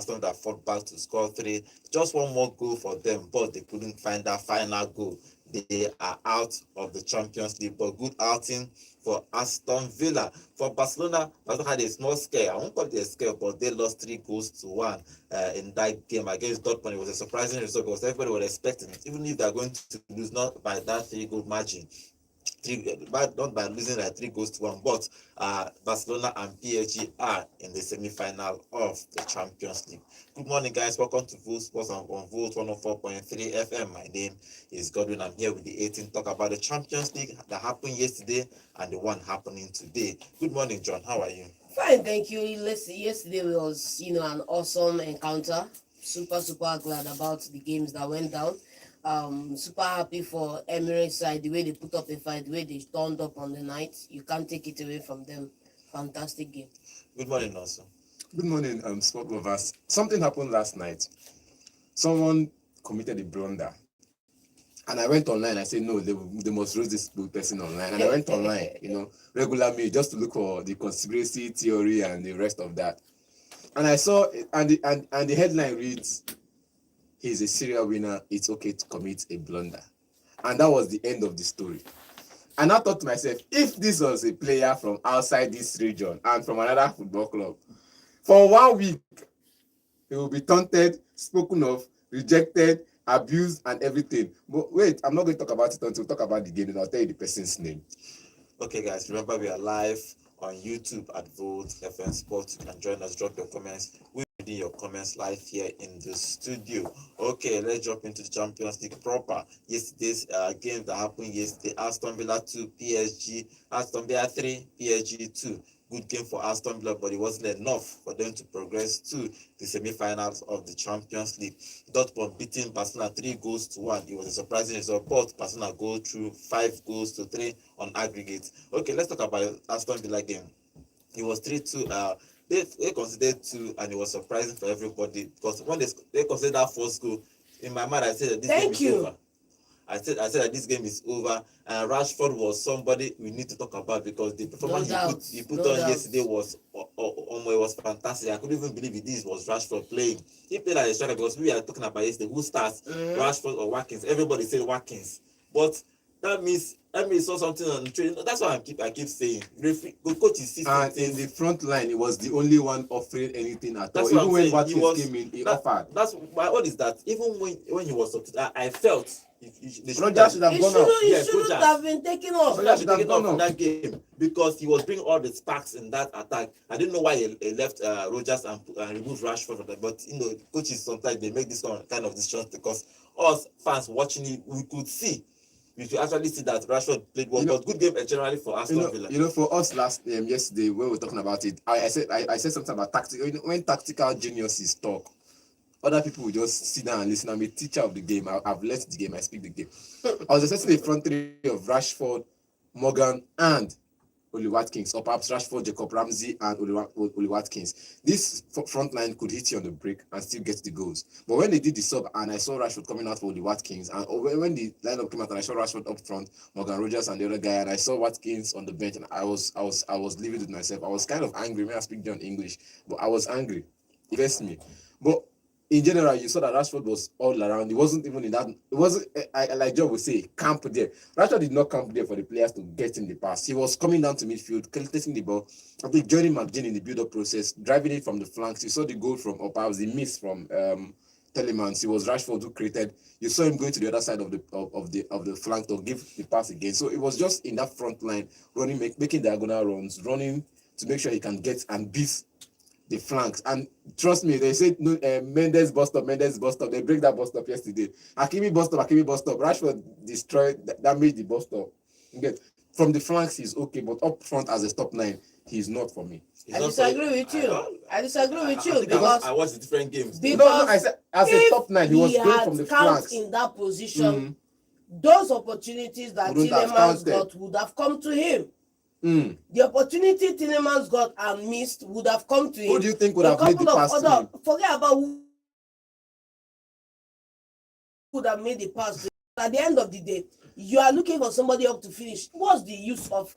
Aston Villa fought back to score 3. Just one more goal for them, but they couldn't find that final goal. They are out of the Champions League, but good outing for Aston Villa. For Barcelona, Barcelona had a small scare. I won't call it a scare, but they lost 3-1 in that game against Dortmund. It was a surprising result because everybody was expecting it, even if they're going to lose, not by that 3-goal margin. Not by losing like 3-1, but Barcelona and PSG are in the semi-final of the Champions League. Good morning, guys. Welcome to Full Sports on Volt 104.3 FM. My name is Godwin. I'm here with the 18 talk about the Champions League that happened yesterday and the one happening today. Good morning, John. How are you? Fine, thank you. Yesterday was, an awesome encounter. Super glad about the games that went down. Super happy for Emirates side, the way they put up a fight, the way they turned up on the night. You can't take it away from them. Fantastic game. Good morning, also. Good morning, sport lovers. Something happened last night. Someone committed a blunder. And I went online. I said, no, they must roast this person online. And I went online, regular me, just to look for the conspiracy theory and the rest of that. And I saw, and the headline reads, "He's a serial winner. It's okay to commit a blunder." And that was the end of the story. And I thought to myself, if this was a player from outside this region and from another football club, for 1 week, he will be taunted, spoken of, rejected, abused, and everything. But wait, I'm not going to talk about it until we talk about the game, and I'll tell you the person's name. Okay, guys, remember we are live on YouTube at Volt FM Sports. You can join us, drop your comments. We'll be reading your comments live here in the studio. Okay, let's jump into the Champions League proper. Yesterday's game that happened yesterday, Aston Villa 2, PSG, Aston Villa 3, PSG 2. Good game for Aston Villa, but it wasn't enough for them to progress to the semi-finals of the Champions League. Dortmund beating Barcelona 3-1. It was a surprising result, but Barcelona go through 5-3 on aggregate. Okay, let's talk about Aston Villa game. It was 3-2. They considered 2, and it was surprising for everybody because when they considered that first goal, in my mind I said that this game is over. I said that this game is over, and Rashford was somebody we need to talk about because the performance he put on yesterday was it was fantastic. I couldn't even believe this was Rashford playing. He played as a striker because we are talking about yesterday who starts, Rashford or Watkins. Everybody said Watkins, but that means saw something on the training. That's why I keep saying. The coach is system. And in the front line, he was the only one offering anything at all. Even when Watkins came in, he offered. That's why. What is that? Even when he was substituted, I felt. Rogers should have gone off. Yes, Rogers have been taken off. Rogers should have taken off in that game because he was bringing all the sparks in that attack. I didn't know why he left Rogers and removed Rashford from that. But coaches sometimes they make this kind of decisions because us fans watching it, we could actually see that Rashford played well. But good game generally for Aston Villa. For us yesterday when we were talking about it, I said something about tactical. When tactical geniuses talk, other people will just sit down and listen. I'm a teacher of the game. I've led the game. I speak the game. I was expecting a front three of Rashford, Morgan, and Oli Watkins, or perhaps Rashford, Jacob Ramsey, and Oli Watkins. This front line could hit you on the break and still get the goals. But when they did the sub, and I saw Rashford coming out for Oli Watkins, and when the lineup came out, and I saw Rashford up front, Morgan Rogers and the other guy, and I saw Watkins on the bench, and I was livid with myself. I was kind of angry. When I speak John English, but I was angry. It vexed me. But in general, you saw that Rashford was all around. He wasn't even in that. It wasn't, like John would say, camp there. Rashford did not camp there for the players to get in the pass. He was coming down to midfield, taking the ball. I think joining McGinn in the build-up process, driving it from the flanks. You saw the goal from Opavs, the miss from Telemans. It was Rashford who created. You saw him going to the other side of the flank to give the pass again. So it was just in that front line, running, making diagonal runs, running to make sure he can get and beat the flanks. And trust me, they said Mendes bust up. They break that bust up yesterday. Hakimi bust up. Rashford destroyed, damaged the bust up. Okay. From the flanks, he's okay, but up front as a stop 9, he's not for me. I disagree with you because I watched the different games. No, I said as a top 9, he was great from the flanks. In that position, those opportunities that Tielemans got would have come to him. The opportunity Tielemans got and missed would have come to him. Who do you think would have made the pass to him? Forget about who would have made the pass. At the end of the day, you are looking for somebody up to finish. What's the use of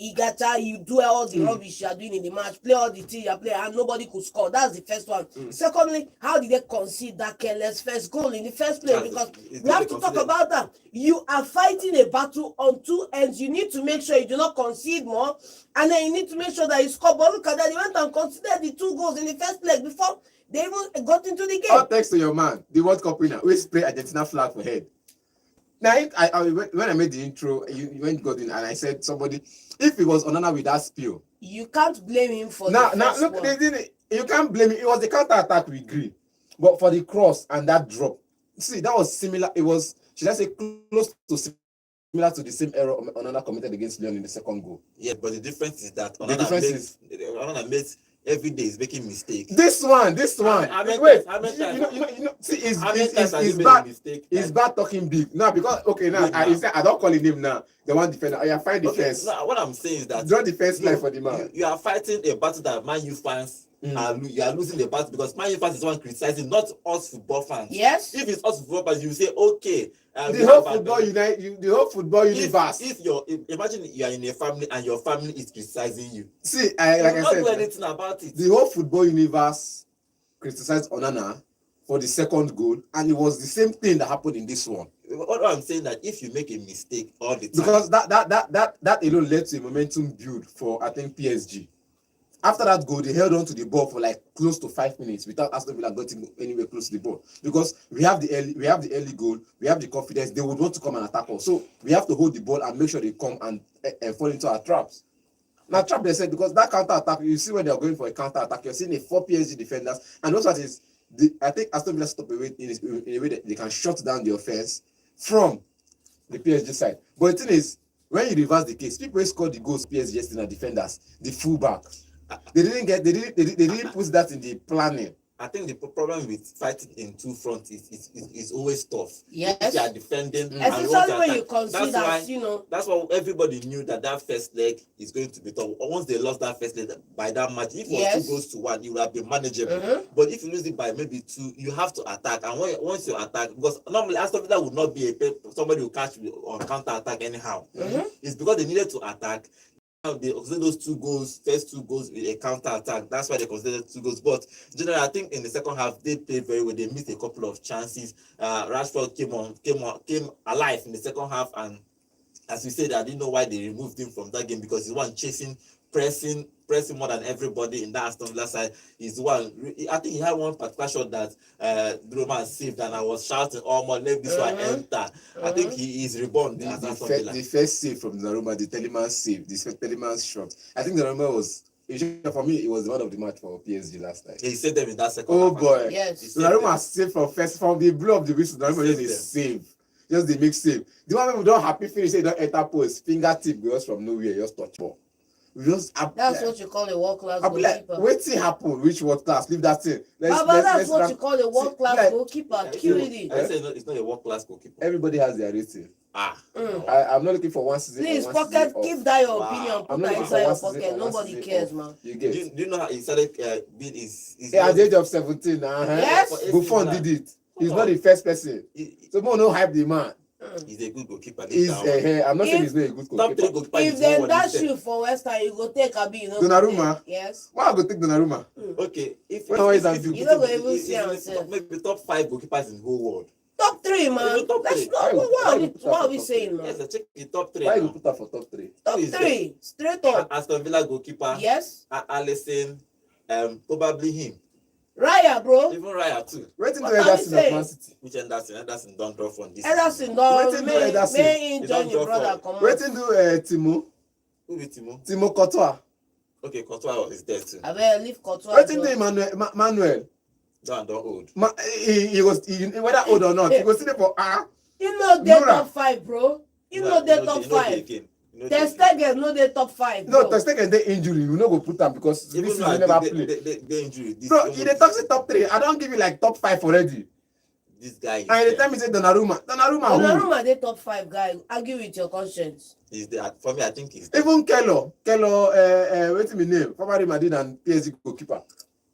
Igata, you do all the rubbish you are doing in the match, play all the things you are playing, and nobody could score. That's the first one. Secondly, how did they concede that careless first goal in the first place? Because we have to talk about that. You are fighting a battle on two ends. You need to make sure you do not concede more, and then you need to make sure that you score. But look at that, they went and considered the 2 goals in the first leg before they even got into the game. All thanks to your man, the World Cup winner, we spray Argentina flag for head. Now, when I made the intro, you went got in and I said somebody, if it was Onana with that spill, you can't blame him for now the look, you can't blame it. It was the counter attack we agree, but for the cross and that drop, see that was similar. It was, should I say, close to similar to the same error Onana committed against Lyon in the second goal. Yeah, but the difference is that Onana makes every day is making mistakes. This one. Wait, see, it's bad talking big. Now, because, okay, now, I don't call his name now. The one defender, I find defense. Now, what I'm saying is that draw defense line for the man. You are fighting a battle that Man U fans you are losing the battle because Man U fans is one criticizing, not us football fans. Yes. If it's us football fans, you say, okay. The whole football universe. Imagine you are in a family and your family is criticizing you. See, like I said, do anything about it. The whole football universe criticized Onana for the second goal, and it was the same thing that happened in this one. What I'm saying that if you make a mistake all the time, because that alone led to a momentum build for, I think, PSG. After that goal, they held on to the ball for like close to 5 minutes without Aston Villa getting anywhere close to the ball. Because we have the early goal, we have the confidence, they would want to come and attack us. So we have to hold the ball and make sure they come and fall into our traps. Now, trap they said, because that counter attack, you see when they are going for a counter attack, you're seeing 4 PSG defenders, and also I think Aston Villa stop away in a way that they can shut down the offense from the PSG side. But the thing is, when you reverse the case, people who scored the goals PSG yesterday are defenders, the fullback. They didn't put that in the planning. I think the problem with fighting in two fronts is always tough. Yes. If you are defending, especially when you consider, that's why everybody knew that first leg is going to be tough. Once they lost that first leg by that much, if it was 2 goals to 1, it would have been manageable. But if you lose it by maybe 2, you have to attack. And once you attack, because normally Aston Villa would not be somebody who catch on counter attack anyhow. It's because they needed to attack. They consider those 2 goals, first 2 goals with a counter attack. That's why they considered 2 goals. But generally, I think in the second half they played very well. They missed a couple of chances. Rashford came alive in the second half, and as we said, I didn't know why they removed him from that game, because he's one chasing, pressing more than everybody in that Aston Villa side. He's the one. I think he had one particular shot that Roma saved, and I was shouting, "Oh my, let this one enter." I think he is reborn. The first save from Donnarumma, the Telemann save, the Telemann shot. I think Donnarumma was, for me, it was one of the match for PSG last night. He saved them in that second. Oh boy, yes. Donnarumma saved from the blow of the whistle. Donnarumma just save. Just the make save. The one people don't happy finish, they don't enter post, fingertip goes from nowhere, just touch ball. That's what you call a world-class goalkeeper. Waiting happen, which world class? Leave that thing. That's what you call a world-class goalkeeper. It's not a world-class goalkeeper. Everybody has their rating. I'm not looking for one season. Please, pocket, keep that your opinion. Put that inside your pocket. Nobody cares, man. You get. Do you know how he started being at the age of 17? Yes. Buffon did it. He's not the first person. So more no hype the man. He's a good goalkeeper. I'm not saying he's not a good goalkeeper. If they dash you for West Ham, you go take a bit. Donnarumma? Yes. Why I go take Donnarumma? Okay. If you don't go even see yourself. Maybe top 5 goalkeepers in the whole world. Top 3, man. Top 3. What are we saying, man? Yes, check the top 3. Why you put that for top 3? Top 3. Straight up. Aston Villa goalkeeper. Yes. Alisson. Probably him. Raya, bro. Even Raya too. Waiting to Ederson of Man City. Which Ederson don't draw from this. Ederson don't. May join your brother. Waiting to Timo. Who be Timo? Timo Courtois. Okay, Courtois is there too. I better leave Courtois. Waiting to Manuel. Don't old. He was whether old or not. He was sitting for You know they top 5, bro. You know they top 5. Ter Stegen no dey top 5. No, Ter Stegen dey injury. You no go put am because this season never play. They injury. Bro, you dey talk say top 3. I don't give you like top 5 already. This guy. And the time you say Donnarumma dey top 5 guy. Argue with your conscience. Is there for me? I think he's even Kello. What's his name? Former Madrid and PSG goalkeeper.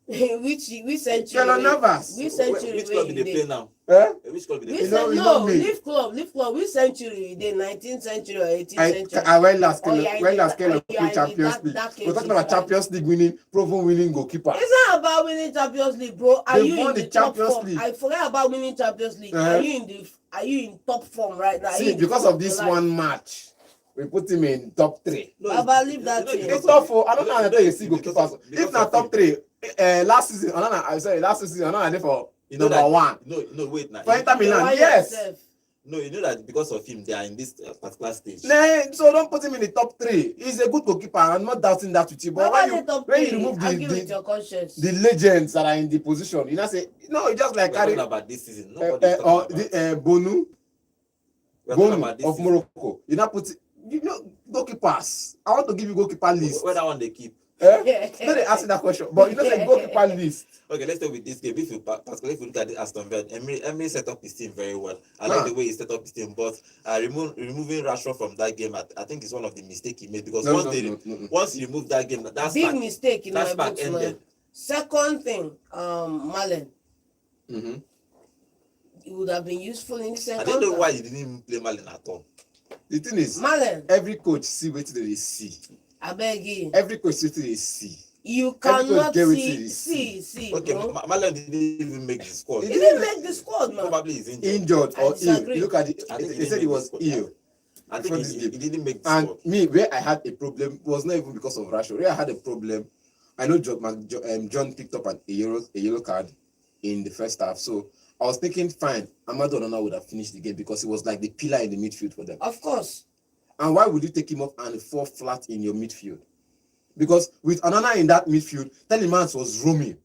which century? Keylor Navas. Which century? Which club did they play now? Eh? Which club did they Which play? know, it's no, not me. leave club. Which century? The 19th century or 18th century? When last Oh, yeah, Keylor yeah, played Champions League? that We're talking about Champions League winning, proven winning goalkeeper. It's not about winning Champions League, bro. Are They you won in the the top Champions form? League. I forget about winning Champions League. Uh-huh. Are you in top form right now? Are you See, in the because form of this your life? one match, we put him in top 3. No, Baba, leave that you thing. because It's not of- for I don't know how you see because goalkeepers. of- If because not of top him. 3, last season, last season, I there for You know number that- 1. No, wait now. For Inter You Milan, why yes. yourself? No, you know that because of him, they are in this particular stage. Nah, so don't put him in the top 3. He's a good goalkeeper. I'm not doubting that with you. But Baba, when the top you three, remove argue with the your conscience. legends that are in the position, you know say no, it's just like We're carry talking about this season. Nobody is or talking about. the Bonu We're talking Bonu about this of season. Morocco. You not put goalkeepers. I want to give you goalkeeper list. Where that one they keep. Eh? No, they ask that question, but you know say goalkeeper list. Okay, let's start with this game. Particularly if you look at the Aston Villa, Emery set up his team very well. I like the way he set up his team, but removing Rashford from that game, I think is one of the mistakes he made because No. once he removed that game, that's Big mistake in my that's back books, ended. man. Second thing, Malen, Mm-hmm. it would have been useful in the I second. didn't know half. why he didn't even play Malin at all. The thing is, Malen, every coach see what they see. I beg you. Every coach see what they see. You Every cannot coach get what see, Okay, bro. Malin didn't even make the squad. He didn't make the squad, man. Probably he's injured. Injured I or ill. disagree. You look at it. I think They said he was ill. I before think this he game. didn't make the And squad. me, where I had a problem was not even because of Rashford. Where I had a problem, I know John picked up a yellow card in the first half. So I was thinking, fine, Amadou Onana would have finished the game because he was like the pillar in the midfield for them. Of course. And why would you take him off and fall flat in your midfield? Because with Onana in that midfield, Telemans was roaming.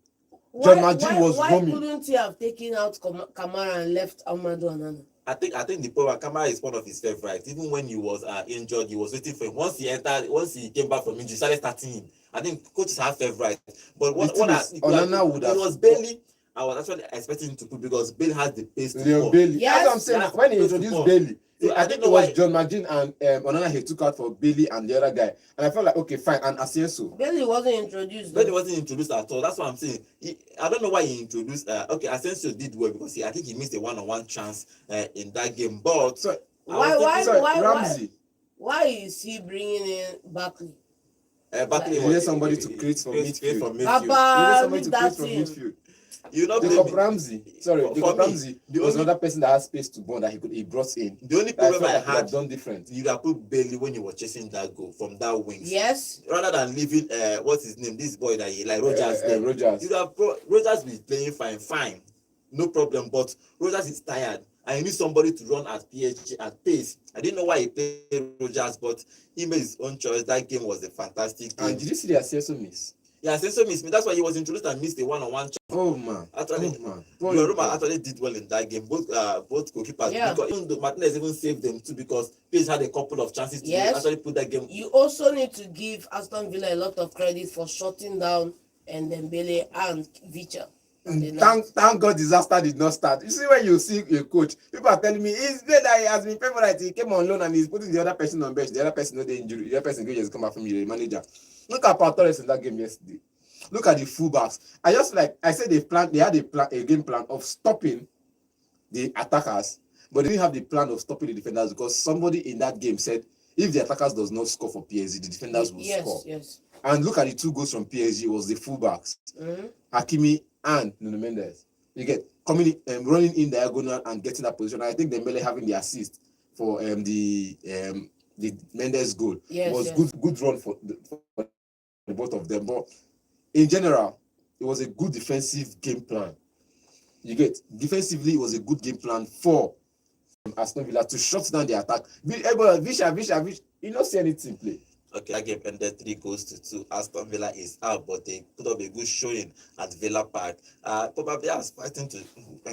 John Majin was why roaming. couldn't he have taken out Kamara and left Amadou Onana? I think the problem Kamara is one of his favorites. Even when he was injured, he was waiting for him. Once he came back from injury, he started starting him. I think coaches have favorites. But Onana would have. It was Bailey. I was actually expecting him to put because Bailey has the pace to Leo score. Bailey. Yes. That's what I'm saying. Yes. When he Yes. introduced Yes. Bailey, So I think it was John Majin and Onana he took out for Bailey and the other guy. And I felt like, okay, fine. And Asienso. Bailey wasn't introduced. Bailey though. wasn't introduced at all. That's what I'm saying. I don't know why he introduced. Okay, Asensio did well because I think he missed a one-on-one chance in that game. But So, Why? Ramsey. Why is he bringing in Barkley? Barkley He needed somebody to create from midfield. From He Baba, needed somebody leave to that create from thing. midfield. You know, Jacob Ramsey. Sorry, For Jacob me, Ramsey the was only- another person that had space to burn that he brought in. the only I felt problem I like he had had, done different. you have put Bailey when you were chasing that goal from that wing. Yes. Rather than leaving what's his name, this boy that he like Rogers. there. Rogers. You have Rogers be playing fine, no problem. But Rogers is tired, and you need somebody to run at PSG at pace. I didn't know why he played Rogers, but he made his own choice. That game was a fantastic game. And did you see the Asienso miss? Yeah, Asensio missed me. That's why he was introduced and missed a one-on-one chance. Oh man. Actually, oh man. Donnarumma actually did well in that game. Both goalkeepers. Yeah. Because even though Martinez even saved them too because PSG had a couple of chances to Yes. actually put that game. You also need to give Aston Villa a lot of credit for shutting down and Dembele and Vicha. Thank God disaster did not start. You see when you see a coach, people are telling me it's great that he has been favorite. He came on loan and he's putting the other person on bench. The other person no the injury. The other person go just come back from the manager. Look at Pau Torres in that game yesterday. Look at the fullbacks. I said they had a game plan of stopping the attackers, but they didn't have the plan of stopping the defenders because somebody in that game said if the attackers does not score for PSG, the defenders will score. Yes. And look at the 2 goals from PSG was the fullbacks, Mm-hmm. Hakimi and Nuno Mendes. You get coming running in diagonal and getting that position. I think Dembele having the assist for the Mendes goal was good run for the both of them. But in general, it was a good defensive game plan. You get defensively, it was a good game plan for Aston Villa to shut down the attack. Visha, you don't see anything play. Okay, that game ended 3-2. Aston Villa is out, but they put up a good showing at Villa Park. Probably are fighting to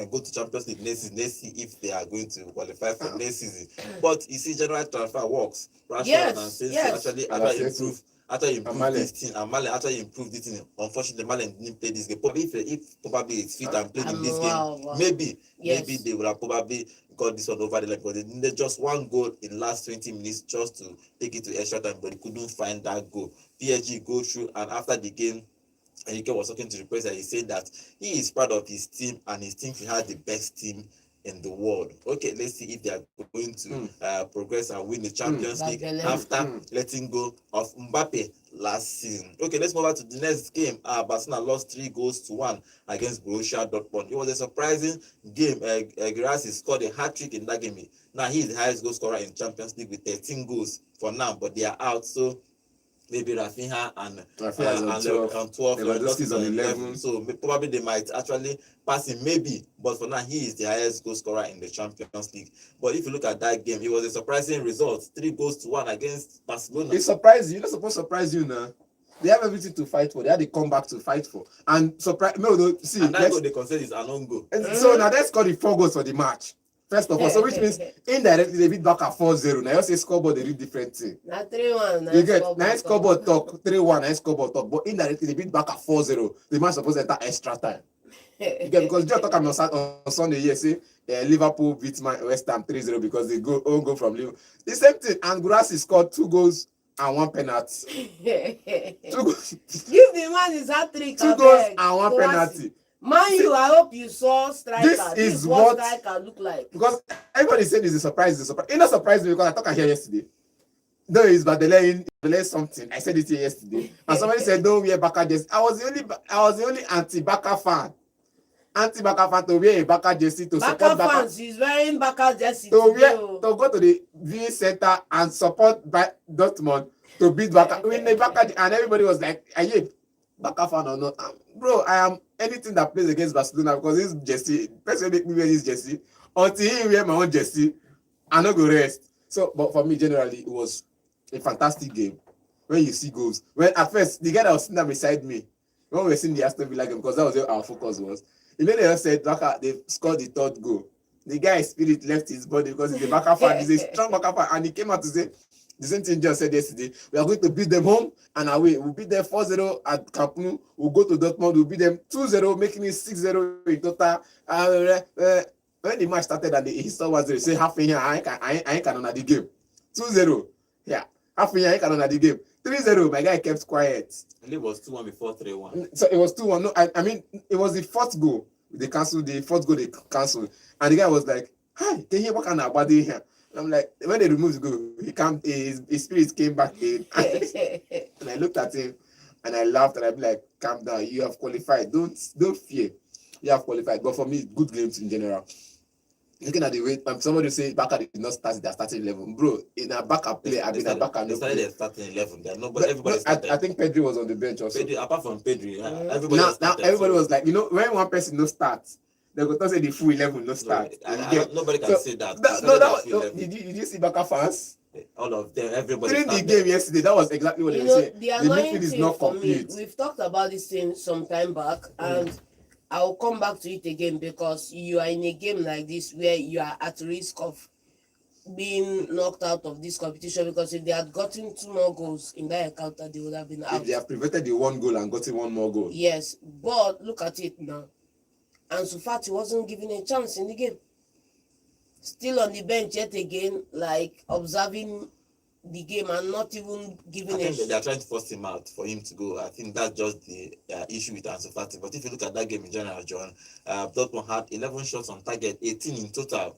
go to Champions League next season. Let's see if they are going to qualify for next season. But you see, general transfer works. Rashford and Asensio actually improved this team. And Malen actually improved this team. Unfortunately, Malen didn't play this game. Probably if probably it's fit and played in this game, maybe they would have probably got this one over the line because they needed just one goal in last 20 minutes just to take it to extra time, but they couldn't find that goal. PSG go through, and after the game, Enrique was talking to the press and he said that he is proud of his team and he thinks he has the best team in the world. Okay, let's see if they are going to progress and win the Champions League after letting go of Mbappe last season. Okay, let's move on to the next game. Barcelona lost 3-1 against Borussia Dortmund. It was a surprising game. Guirassy scored a hat-trick in that game. Now he is the highest goal scorer in Champions League with 13 goals for now, but they are out. So maybe Rafinha and 12, Lewandowski's on 11. So probably they might actually pass him, maybe. But for now, he is the highest goal scorer in the Champions League. But if you look at that game, it was a surprising result. 3-1 against Barcelona. It surprised you. You're not supposed to surprise you now. They have everything to fight for. They had to come back to fight for. And surprise, see. And that goal they conceded is an own goal. So now they scored the 4 goals for the match. First of all, so which means indirectly they beat back at 4-0. Now you say scoreboard, they read different thing. Now 3-1. You get nice scoreboard talk, 3-1, nice scoreboard talk, but indirectly they beat back at 4-0. The match supposed to enter extra time. You get because just talk on Sunday here, say Liverpool beat West Ham 3-0 because they go from Liverpool. The same thing, and Guirassy scored 2 goals and 1 penalty. 2 goals. Give the man his hat-trick. 2 goals and 1 penalty. Man, I hope you saw striker. This is what striker look like. Because everybody said it's a surprise. It's a surprise. It not surprised me because I talked here yesterday. No, it's but they learn something. I said it here yesterday, and somebody said don't wear Baka jersey. I was the only anti-Baka fan. Anti-Baka fan to wear a Baka jersey to Baka support Baka. fans, he's wearing Baka jersey to go to the viewing center and support Dortmund to beat Baka. When the Baka and everybody was like, "Are you Baka fan or not?" Bro, I am anything that plays against Barcelona because this jersey, person make me wear this jersey. Until he wear my own jersey, I no go rest. So, but for me, generally, it was a fantastic game. When you see goals, when at first the guy that was sitting beside me, when we were seeing the Aston Villa game, because that was where our focus was. Immediately said, Baka, they scored the 3rd goal. The guy's spirit left his body because he's a Baka fan. He's a strong Baka fan, and he came out to say the same thing John said yesterday. We are going to beat them home and away. We'll beat them 4-0 at Camp Nou. We'll go to Dortmund. We'll beat them 2-0, making it 6-0 in total. When the match started and he saw 1-0, say half in here, I ain't can on the game. 2-0, yeah. Half in here, I ain't can on the game. 3-0, my guy kept quiet. And it was 2-1 before 3-1. So it was 2-1. No, I mean, it was the 4th goal. They canceled the 4th goal. They canceled, and the guy was like, "Hi, can you hear what kind of body here?" And I'm like, when they removed the goal, his spirit came back in, and I looked at him, and I laughed, and I'm like, "Calm down. You have qualified. Don't fear. You have qualified." But for me, good games in general. Looking at the way somebody say Baka did not start their starting 11, bro. In a backup play, I've been a backup. They started their starting 11. Everybody started. I think Pedri was on the bench also. Apart from Pedri, now everybody was like, when one person no starts, they go to say the full 11 no start. Nobody can say that. Did you see Baka fans? All of them, everybody. During the game yesterday, that was exactly what they were saying. The midfield is not complete. We've talked about this thing some time back, and I'll come back to it again because you are in a game like this where you are at risk of being knocked out of this competition, because if they had gotten 2 more goals in that encounter, they would have been out. If they have prevented the 1 goal and gotten 1 more goal. Yes, but look at it now. Ansu Fati wasn't given a chance in the game. Still on the bench yet again, like observing the game and not even giving I think they are trying to force him out for him to go. I think that's just the issue with Ansu Fati. But if you look at that game in general, John, Dortmund had 11 shots on target, 18 in total.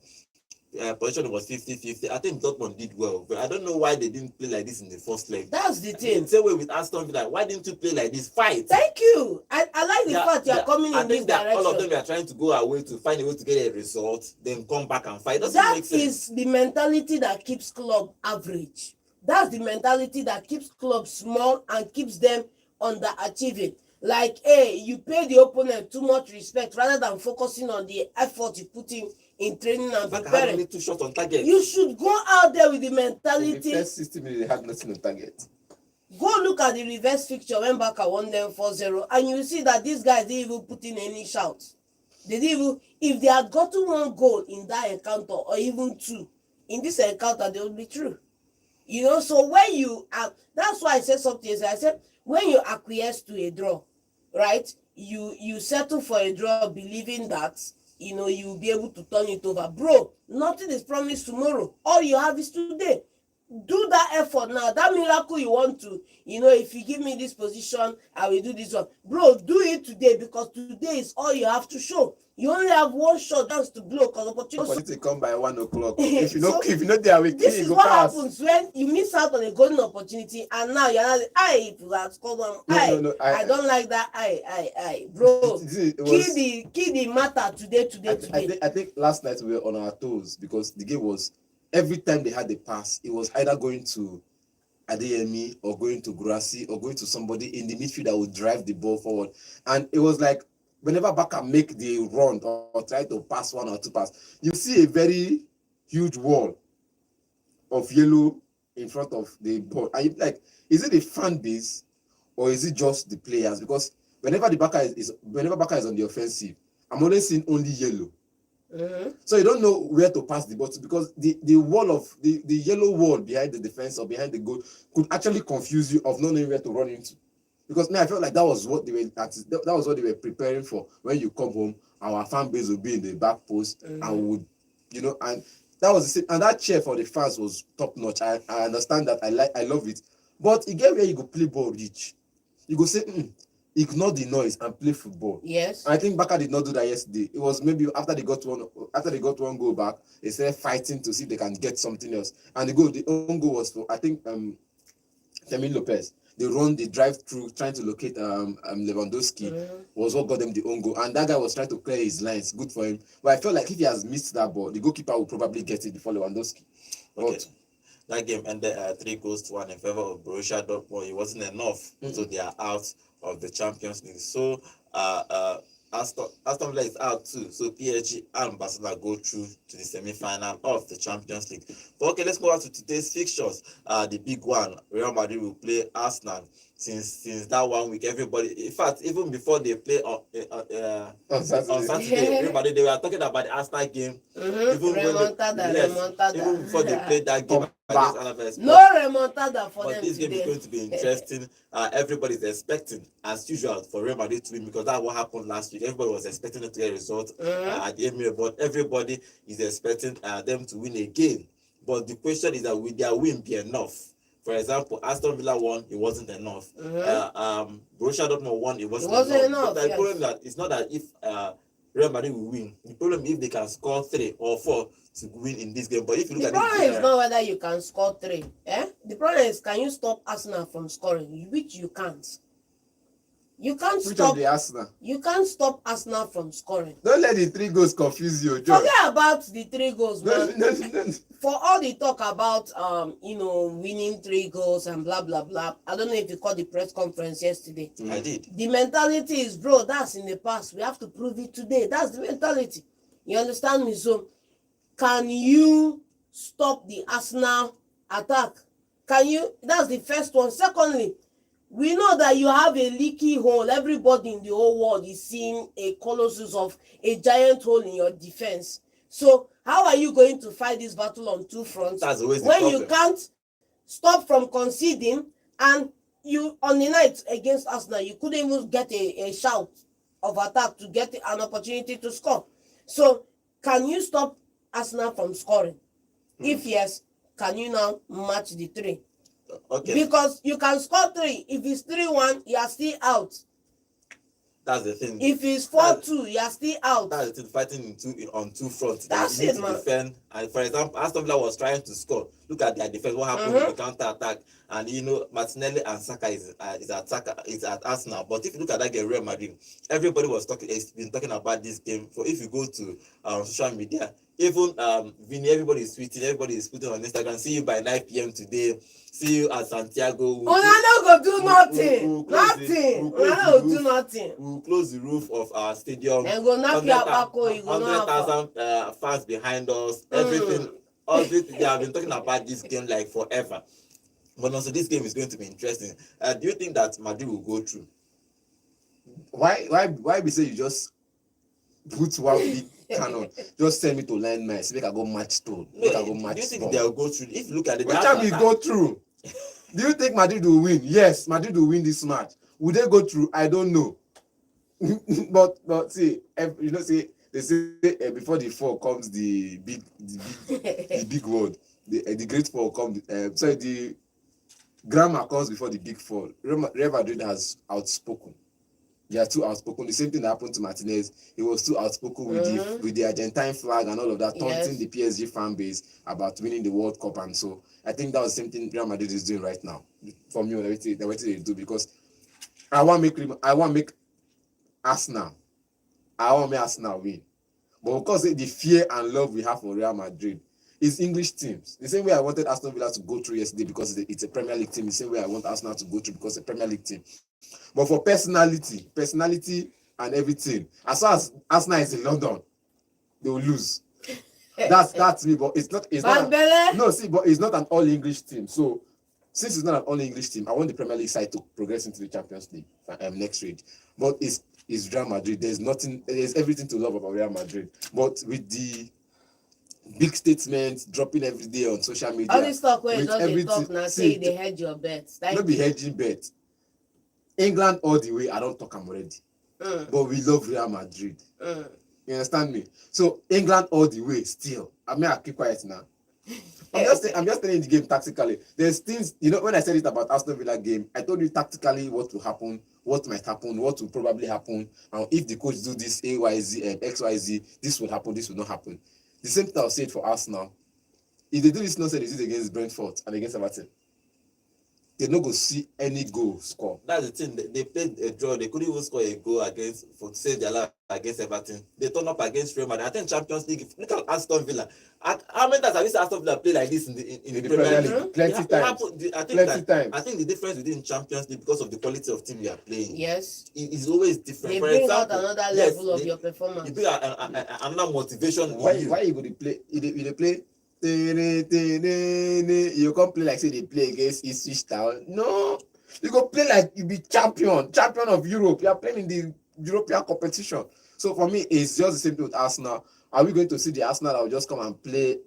Position was 50-50. I think Dortmund did well, but I don't know why they didn't play like this in the first leg. That's the thing. Same way with Aston Villa. Why didn't you play like this? Fight. Thank you. I like the fact you are coming in this direction. All of them are trying to go away to find a way to get a result, then come back and fight. That is the mentality that keeps club average. That's the mentality that keeps club small and keeps them underachieving. Like, hey, you pay the opponent too much respect rather than focusing on the effort you put in training and preparing. Only 2 shots on target. You should go out there with the mentality. In the first 60 minutes, they had nothing on target. Go look at the reverse fixture when Barca won them 4-0, and you see that these guys didn't even put in any shouts. They didn't even, if they had gotten 1 goal in that encounter or even 2, in this encounter, they would be through. You know, so when you that's why I said something. I said when you acquiesce to a draw, right? You settle for a draw, believing that you'll be able to turn it over. Bro, nothing is promised tomorrow. All you have is today. do that effort now. That miracle you want to, if you give me this position, I will do this one. Bro, do it today, because today is all you have to show. You only have one shot chance to blow, because opportunity come by 1 o'clock. If you So, if you know they are with this you, is go what pass. happens when you miss out on a golden opportunity, and now you're not if you had scored one. No, I don't like that. Bro, kill the matter today. I think last night we were on our toes, because the game was, every time they had the pass, it was either going to Adeyemi or going to Grassi or going to somebody in the midfield that would drive the ball forward. And it was like, whenever Baka make the run or try to pass 1 or 2 pass, you see a very huge wall of yellow in front of the ball. And you're like, is it the fan base or is it just the players? Because whenever Baka is on the offensive, I'm only seeing only yellow. So you don't know where to pass the ball to, because the wall of the yellow wall behind the defense or behind the goal could actually confuse you of not knowing where to run into. Because I felt like that was what they were preparing for. When you come home, our fan base would be in the back post and would, and that was and that cheer for the fans was top notch. I understand that. I love it. But again, where you go play ball reach, you go say, ignore the noise and play football. Yes. I think Baka did not do that yesterday. It was maybe after they got one goal back, they started fighting to see if they can get something else. And the own goal was for, I think, Fermin Lopez. They drive through trying to locate Lewandowski was what got them the own goal. And that guy was trying to clear his lines. Good for him. But I felt like if he has missed that ball, the goalkeeper will probably get it before Lewandowski. Okay. That game ended 3-1 in favor of Borussia Dortmund. It wasn't enough, so they are out of the Champions League. So Aston Villa is out too. So PSG and Barcelona go through to the semi-final of the Champions League. But okay, let's go on to today's fixtures. The big one, Real Madrid will play Arsenal. Since that 1 week, everybody, in fact, even before they play on Saturday, everybody, they were talking about the Arsenal game. Even before they played that game against Alaves. No remontada for them. But this game is going to be interesting. Everybody's expecting, as usual, for Real Madrid to win, because that's what happened last week. Everybody was expecting them to get a result at the Emirates, but everybody is expecting them to win again. But the question is that will their win be enough? For example, Aston Villa won, it wasn't enough. Borussia Dortmund won, it wasn't enough. But the problem that it's not that if Real Madrid will win. The problem is if they can score 3 or 4 to win in this game. But if you look at the problem is not whether you can score 3. The problem is, can you stop Arsenal from scoring, which you can't. You can't stop the Arsenal. You can't stop Arsenal from scoring. Don't let the 3 goals confuse you, John. Forget about the 3 goals, man. For all the talk about winning 3 goals and blah blah blah. I don't know if you caught the press conference yesterday. I did. The mentality is, bro, that's in the past. We have to prove it today. That's the mentality. You understand me? So, can you stop the Arsenal attack? Can you? That's the first one. Secondly, we know that you have a leaky hole. Everybody in the whole world is seeing a colossus of a giant hole in your defense. So how are you going to fight this battle on 2 fronts when you can't stop from conceding? And you, on the night against Arsenal, you couldn't even get a shout of attack to get an opportunity to score. So can you stop Arsenal from scoring? If yes, can you now match the 3? Okay. Because you can score 3. If it's 3-1, you are still out. That's the thing. If it's 4-2, you are still out. That's the thing. Fighting on 2 fronts. That's it, man. Defend. And for example, Aston Villa was trying to score. Look at their defense. What happened with the counter attack? And Martinelli and Saka is at Arsenal. But if you look at that game, Real Madrid, everybody was been talking about this game. So if you go to social media, even Vinny, everybody is tweeting, everybody is putting on Instagram. See you by 9 p.m. today. See you at Santiago. We're not going to do nothing. Nothing. We'll close the roof of our stadium. And go knock your back. 100,000 fans behind us. Everything. All this, they have been talking about this game like forever. But also, this game is going to be interesting. Do you think that Madrid will go through? Why we say you just put one big cannon, just send me to line match, make I go match stone, make I go match. Do you think they'll go through? If you look at it, which time we go through? Do you think Madrid will win? Yes, Madrid will win this match. Will they go through? I don't know. but see, see, they say before the fall comes the big word. the great fall comes. Sorry, the grammar comes before the big fall. Real Madrid has outspoken. They are too outspoken. The same thing that happened to Martinez. He was too outspoken with the Argentine flag and all of that, taunting the PSG fan base about winning the World Cup. And so I think that was the same thing Real Madrid is doing right now. For me, the way they do, because I want to make Arsenal. I want to make Arsenal win. But because the fear and love we have for Real Madrid is English teams. The same way I wanted Aston Villa to go through yesterday because it's a Premier League team. The same way I want Arsenal to go through because it's a Premier League team. But for personality and everything, as far as Arsenal is in London, they will lose. That's me. But it's not. But it's not an all English team. So since it's not an all English team, I want the Premier League side to progress into the Champions League next week. But it's Real Madrid. There's everything to love about Real Madrid. But with the big statements dropping every day on social media, all this talk where you just talk now, say they hedge your bets. Not be hedging bets. England all the way, I don't talk I'm already. But we love Real Madrid. You understand me? So England all the way still. I keep quiet now. I'm just telling the game tactically. There's things, when I said it about Aston Villa game, I told you tactically what will happen, what might happen, what will probably happen, and if the coach do this AYZ and XYZ, this will happen, this will not happen. The same thing I'll say it for Arsenal. If they do this nonsense, they do it against Brentford and against Everton, they're not going to see any goal score. That's the thing. They played a draw. They couldn't even score a goal to save their life against Everton. They turned up against Real Madrid. I think Champions League. Look at Aston Villa. How many times have you seen Aston Villa play like this in the Premier League? Plenty times. I think the difference within Champions League because of the quality of team you are playing. Yes. It is always different. They bring out another level of your performance. You bring another motivation. Why you going to play? They play. You can't play like say they play against Ipswich Town. No, you go play like you be champion of Europe. You are playing in the European competition. So for me, it's just the same thing with Arsenal. Are we going to see the Arsenal that will just come and play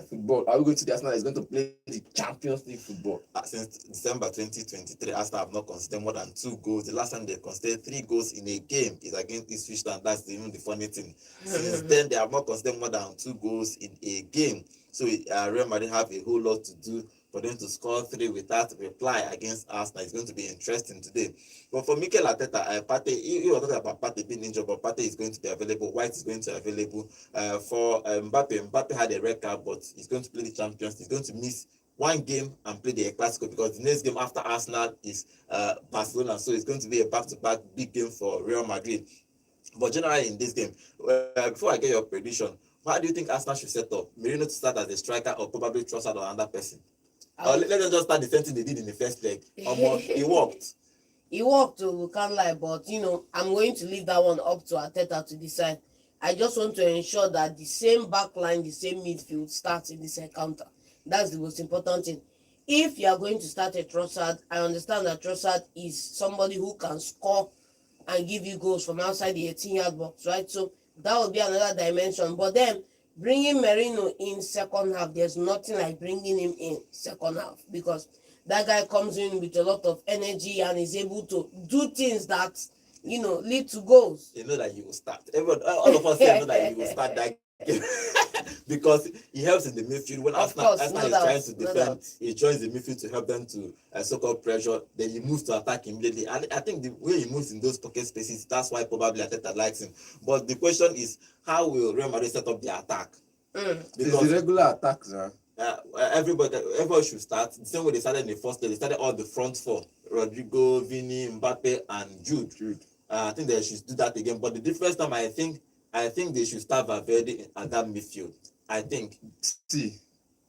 football? Are we going to see the Arsenal that is going to play the Champions League football? Since December 2023, Arsenal have not conceded more than 2 goals. The last time they conceded 3 goals in a game is against Ipswich Town. That's even the funny thing. Since then, they have not conceded more than 2 goals in a game. So Real Madrid have a whole lot to do for them to score 3 without reply against Arsenal. It's going to be interesting today. But for Mikel Arteta, Partey, you were talking about Partey being injured, but Partey is going to be available. White is going to be available. For Mbappe had a red card, but he's going to play the Champions. He's going to miss 1 game and play the Clasico because the next game after Arsenal is Barcelona. So it's going to be a back-to-back big game for Real Madrid. But generally in this game, before I get your prediction, how do you think Arsenal should set up? Merino to start as a striker or probably Trossard or another person? Or let them just start the same thing they did in the first leg. It worked. It worked, we can't lie, but I'm going to leave that one up to Arteta to decide. I just want to ensure that the same back line, the same midfield starts in this encounter. That's the most important thing. If you are going to start a Trossard, I understand that Trossard is somebody who can score and give you goals from outside the 18-yard box, right? So that would be another dimension. But then bringing Merino in second half, there's nothing like bringing him in second half because that guy comes in with a lot of energy and is able to do things that lead to goals. You know that you will start. All of us here know that you will start that game because he helps in the midfield. When Arsenal is trying to defend, he joins the midfield to help them to so-called pressure. Then he moves to attack immediately. And I think the way he moves in those pocket spaces, that's why probably Arteta likes him. But the question is, how will Real Madrid set up the attack? Because it's the regular attack, sir. Everybody should start the same way they started in the first day. They started all the front 4: Rodrigo, Vini, Mbappe, and Jude. I think they should do that again. But the difference time, I think they should start Valverde at that midfield. I think. See,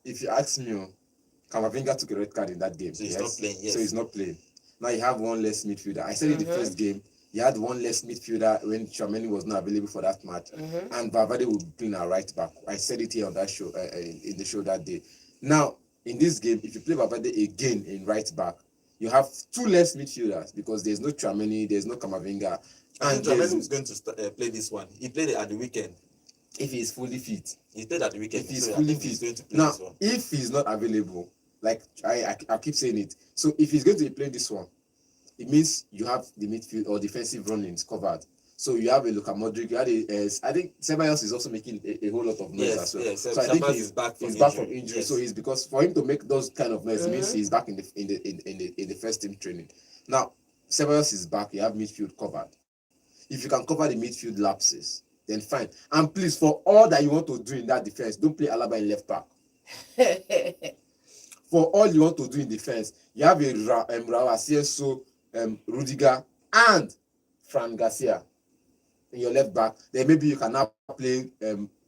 if you ask me, Camavinga took a red card in that game. So he's not playing. Yes. So he's not playing. Now you have 1 less midfielder. I said in the first game, you had 1 less midfielder when Tchouaméni was not available for that match, and Valverde would be playing a right back. I said it here on that show, in the show that day. Now in this game, if you play Valverde again in right back, you have 2 less midfielders because there's no Tchouaméni, there's no Camavinga. And Tchouaméni is going to play this one. He played it at the weekend. If he's fully fit. He played at the weekend. If he's fully fit. He's going to play now, this one. if he's not available, like I keep saying it. So if he's going to play this one, it means you have the midfield or defensive runnings covered. So you have a Luka Modric. You had I think Ceballos is also making a whole lot of noise as well. Yes. So I think Ceballos he's back from back from injury. injury. Yes. So he's because for him to make those kind of noise means he's back in the first team training. Now Ceballos is back. You have midfield covered. If you can cover the midfield lapses, then fine. And please, for all that you want to do in that defense, don't play Alaba in left back. For all you want to do in defense, you have a Raul Asensio, Rudiger, and Fran Garcia in your left back. Then maybe you can now play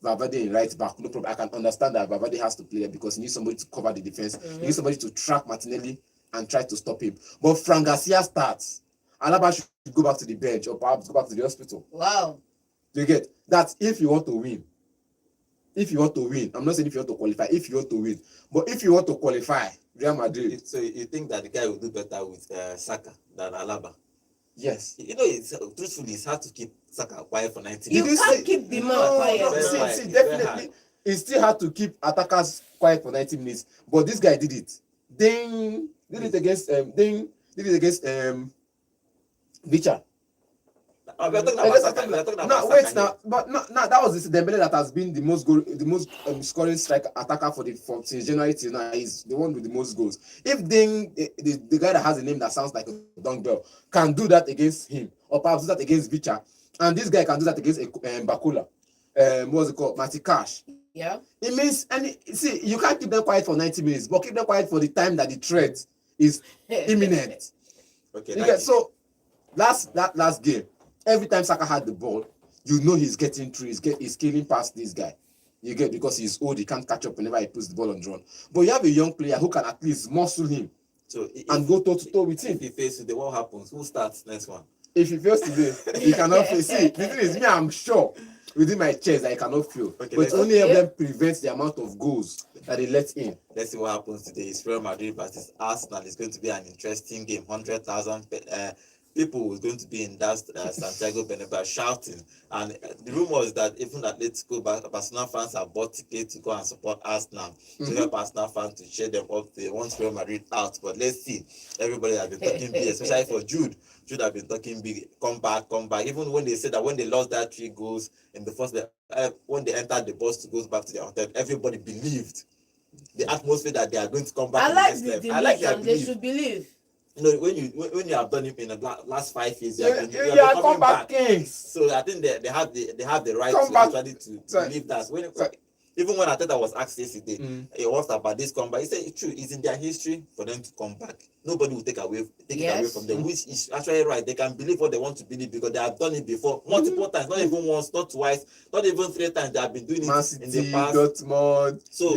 Valverde in right back. No problem. I can understand that Valverde has to play there because you need somebody to cover the defense. You need somebody to track Martinelli and try to stop him. But Fran Garcia starts. Alaba should go back to the bench or perhaps go back to the hospital. Wow. Do you get that? If you want to win, I'm not saying if you want to qualify, if you want to win, but if you want to qualify, Real Madrid. So you think that the guy will do better with Saka than Alaba? Yes. You know, truthfully, it's hard to keep Saka quiet for 90 You minutes. can't keep the man quiet. No, see, definitely, it's still hard to keep attackers quiet for 90 minutes. But this guy did it. Did it against Vicha. We're talking about Saka. Now that was the Dembele that has been the most scoring striker attacker since January till now. He's the one with the most goals. If the guy that has a name that sounds like a dumbbell can do that against him, or perhaps do that against Vicha, and this guy can do that against Bakula, what's it called, Mati Cash. Yeah. It means, see, you can't keep them quiet for 90 minutes, but keep them quiet for the time that the threat is imminent. Okay. So last game, every time Saka had the ball, you know he's getting through. He's killing past this guy. You get, because he's old, he can't catch up whenever he puts the ball on drawn. But you have a young player who can at least muscle him and go toe to toe with him. If he faces today, what happens? Who starts next one? If he fails today, he cannot fail. See, the thing is, me, I'm sure within my chest that he cannot fail. But it only help them prevent the amount of goals that they let in. Let's see what happens today. It's Real Madrid versus Arsenal. It's going to be an interesting game. 100,000 people is going to be in that Santiago Bernabeu shouting, and the rumor is that even Atletico Barcelona fans have bought tickets to go and support Arsenal to help Arsenal fans to cheer them up. They want Real Madrid out, but let's see. Everybody has been talking big, especially for Jude. Jude have been talking big. Come back. Even when they said that when they lost that 3 goals in the first, when they entered the bus to go back to their hotel, everybody believed the atmosphere that they are going to come back. I like their belief. They should believe. You know, when you have done it in the last 5 years, you are coming back kings. So I think they have the right to believe that. Even when Ateta was asked yesterday, he was about this comeback. He said it's true. It's in their history for them to come back. Nobody will take it away from them, which is actually right. They can believe what they want to believe because they have done it before multiple times, not even once, not twice, not even 3 times. They have been doing it in the past. Dortmund, so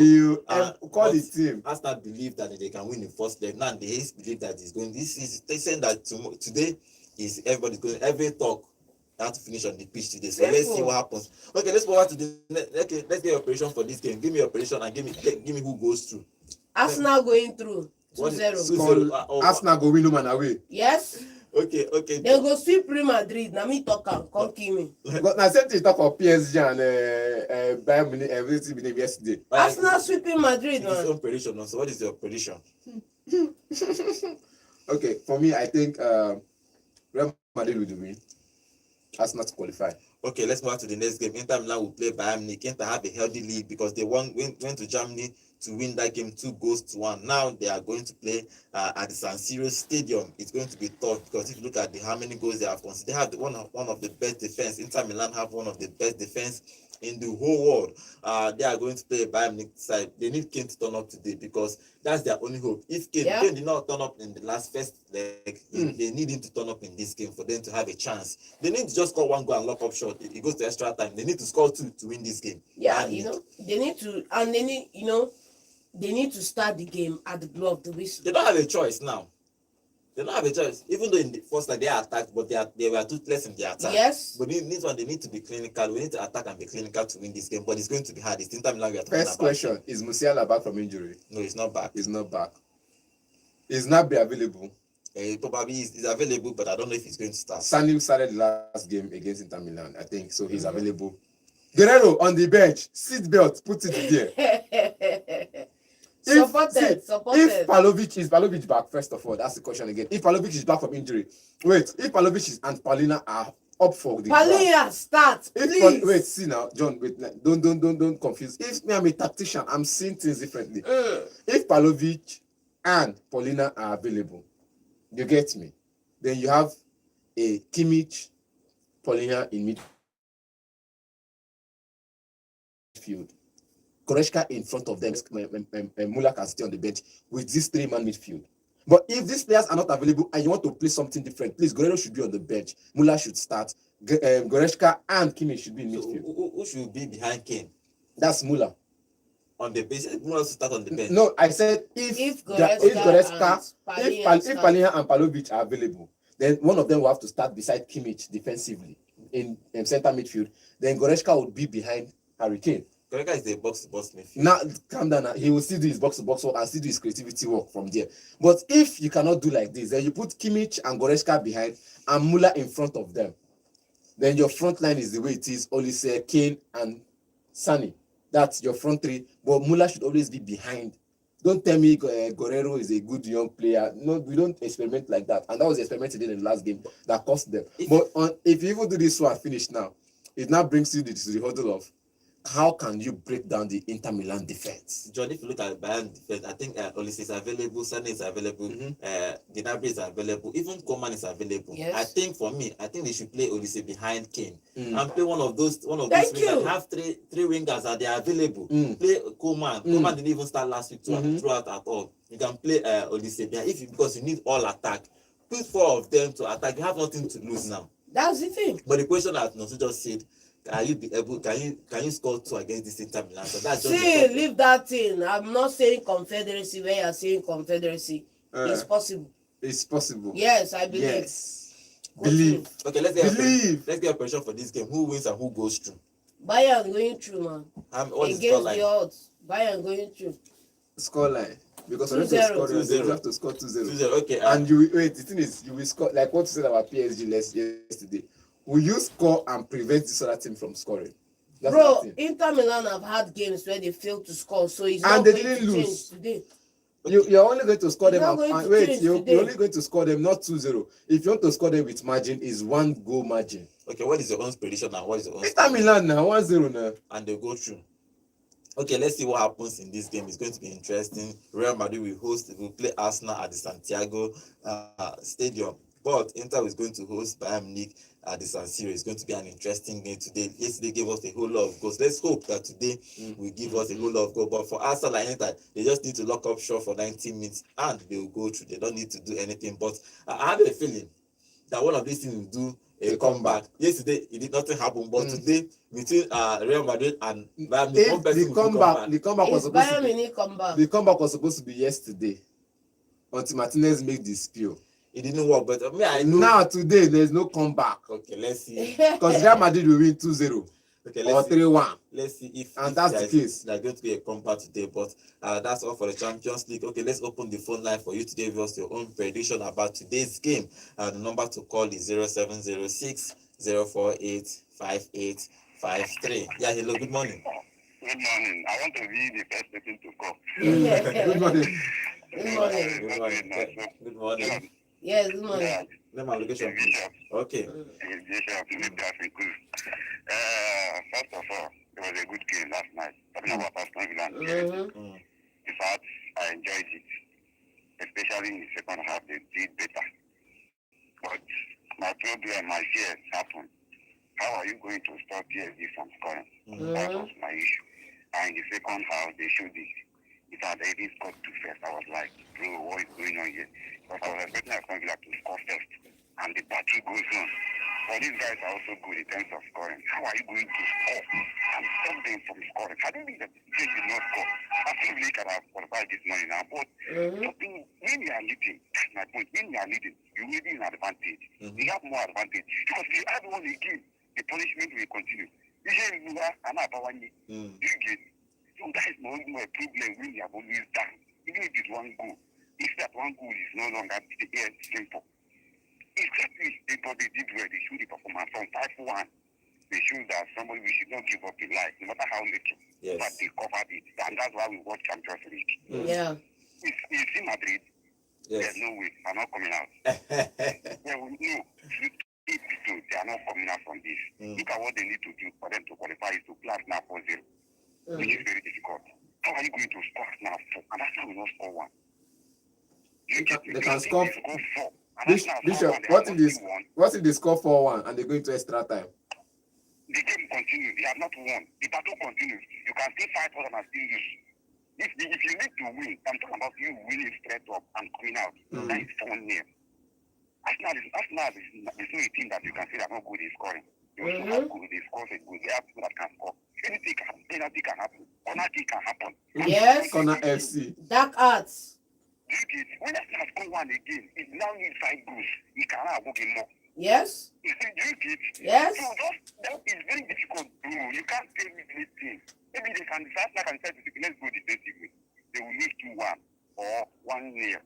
call the team. Arsenal believe that they can win the first leg. Now they believe that it's going. They saying that today is every talk. Have to finish on the pitch today. So let's see what happens. Okay, let's go on to let's get operation for this game. Give me operation and give me who goes through. Arsenal going through 2-0. Arsenal go win home and away. Yes. Okay. They go sweep Real Madrid. Now me talk come kill me. But now same thing talk for PSG and Bayern Munich everything yesterday. Arsenal sweeping Madrid. It's own prediction. So what is your prediction? Okay, for me, I think Real Madrid will win. Arsenal to qualify. Okay, let's move on to the next game. Inter Milan will play Bayern Munich. Inter have a healthy lead because they went to Germany to win that game 2-1. Now they are going to play at the San Siro Stadium. It's going to be tough because if you look at how many goals they have conceded, they have one of the best defense. Inter Milan have one of the best defense in the whole world. They are going to play Bayern Munich side. They need Kane to turn up today because that's their only hope. If Kane did not turn up in the first leg, they need him to turn up in this game for them to have a chance. They need to just score 1 goal and lock up short. It goes to extra time. They need to score 2 to win this game. Yeah, they need to, and they need to start the game at the blow of the whistle. They don't have a choice now. They don't have a choice. Even though in the first leg they are attacked, but they were toothless in their attack. Yes. But in this one, they need to be clinical. We need to attack and be clinical to win this game. But it's going to be hard. It's Inter Milan we are talking about. First question, is Musiala back from injury? No, he's not back. He's not back. He's not be available. Probably is available, but I don't know if he's going to start. Sani started the last game against Inter Milan, I think, so he's available. Guerrero on the bench, seatbelt, put it there. Supported. If Pavlovic back, first of all, that's the question again. If Pavlovic is back from injury, if Pavlovic and Paulina are up for the grab. Palia, start, please. Wait, see now, John. Wait, don't confuse. If me, I'm a tactician, I'm seeing things differently. If Pavlovic and Paulina are available, you get me. Then you have a Kimmich, Paulina in midfield. Goretzka in front of them, Muller can stay on the bench with this 3-man midfield. But if these players are not available and you want to play something different, please, Guerrero should be on the bench. Muller should start. Goretzka and Kimmich should be in midfield. Who should be behind Kane? That's Muller. On the bench, Muller should start on the bench. No, I said if Goretzka, if Palia and Pavlovic are available, then one of them will have to start beside Kimmich defensively in center midfield. Then Goretzka would be behind Harry Kane. Goretzka is the box-to-box midfield. Now, calm down. He will still do his box-to-box work and still do his creativity work from there. But if you cannot do like this, then you put Kimmich and Goretzka behind and Muller in front of them. Then your front line is the way it is. Olise, Kane, and Sani. That's your front three. But Muller should always be behind. Don't tell me Guerrero is a good young player. No, we don't experiment like that. And that was the experiment they did in the last game that cost them. If you even do this one, finish now, it now brings you to the hurdle of how can you break down the Inter Milan defense? John, if you look at Bayern defense, I think Olise is available, Sane is available, Gnabry is available, even Coman is available. Yes. I think they should play Olise behind Kane and play one of those wingers. Have three wingers that they are available. Play Coman. Coman didn't even start last week throughout at all. You can play Olise behind because you need all attack. Put 4 of them to attack. You have nothing to lose now. That's the thing. But the question that Nosu just said, can you score 2 against this Inter Milan? So that's just leave that thing. I'm not saying confederacy where you're saying confederacy. It's possible. It's possible. Yes, I believe. Yes. Believe. Okay, let's get a pressure for this game. Who wins and who goes through? Bayern going through, man. What is the Against scoreline? the odds. Bayern going through. Scoreline. Because 2-0. you have to score 2-0. 2-0. Okay. And you wait, the thing is, you will score like what you said about PSG yesterday. Will you score and prevent this other team from scoring? That's Bro, Inter Milan have had games where they failed to score, so it's and not they going didn't to lose change today. You're only going to score them you're today. only going to score them not 2-0. If you want to score them with margin, is 1 goal margin. Okay, what is your own prediction now? What is your own? Inter Milan now 1-0 now. And they go through. Okay, let's see what happens in this game. It's going to be interesting. Real Madrid will play Arsenal at the Santiago Stadium. But Inter is going to host Bayern Munich at the San Siro. It's going to be an interesting game today. Yesterday gave us a whole lot of goals. Let's hope that today will give us a whole lot of goals. But for Arsenal and Inter, they just need to lock up short for 90 minutes and they will go through. They don't need to do anything. But I have a feeling that one of these things will do a comeback. Yesterday, it did nothing happen. But today, between Real Madrid and Bayern Munich, one person will come back. The comeback was supposed to be yesterday until Martinez made the spill. It didn't work, but I know. Now, today, there's no comeback. Okay, let's see. Because Real Madrid will win 2-0 or 3-1. Let's see if that's the case. There's going to be a comeback today, but that's all for the Champions League. Okay, let's open the phone line for you to give us your own prediction about today's game. The number to call is 0706 048 5853. Yeah, hello, good morning. Good morning. I want to be the first person to call. Good morning. Good morning. Good morning. Good morning. Yes, good morning. Let my location, please. Okay. First of all, it was a good game last night. Talking about Barcelona. In fact, I enjoyed it. Especially in the second half, they did better. But my problem, my fears happened. How are you going to stop PSG from scoring? That was my issue. And in the second half, they showed it. If I had already scored 2 first, I was like, bro, what is going on here? Because I was expecting Aston Villa to score first. And the battle goes on. But these guys are also good in terms of scoring. How are you going to score and stop them from scoring? I don't think that they did not score. Aston Villa can have qualified this morning now. But stopping, when you are leading, that's my point. When you are leading, you will be an advantage. You have more advantage. Because if you add one again, the punishment will continue. Usually, you are an Abawani. You get. So that is no more a problem when you have always done. Even if it's 1 goal. If that 1 goal is no longer the air simple. Exactly, but they did well. They showed the performance from 5-1. They showed that somebody we should not give up in life, no matter how little. Yes. But they covered it. And that's why we watch Champions League. Yeah. If you see Madrid, Yes. there's no way. I'm not coming out. Yeah, we know. It So they are not coming out from this. Look at what they need to do for them to qualify is to play Arsenal 4-0, which is very difficult. How are you going to score Arsenal 4? And Arsenal will not score 1. They can score 4. Bishop, what if they score 4-1 and they go into extra time? The game continues. They have not won. The battle continues. You can still fight for them and still lose. If you need to win, I'm talking about you winning straight up and coming out. That is 4-0. Arsenal is not a team that you can say they're not good in scoring. They also have good. They score a good. They have people that can score. Anything can happen. Penalty can happen. Corner kick can happen. Yes. Corner FC. Dark arts. When Arsenal score 1 again, it now needs 5 goals. He cannot go more. Yes. Yes. So that is very difficult, bro. You can't tell me anything. Maybe they can decide, like I said, let's go defensively. They will lose 2-1 or 1-0.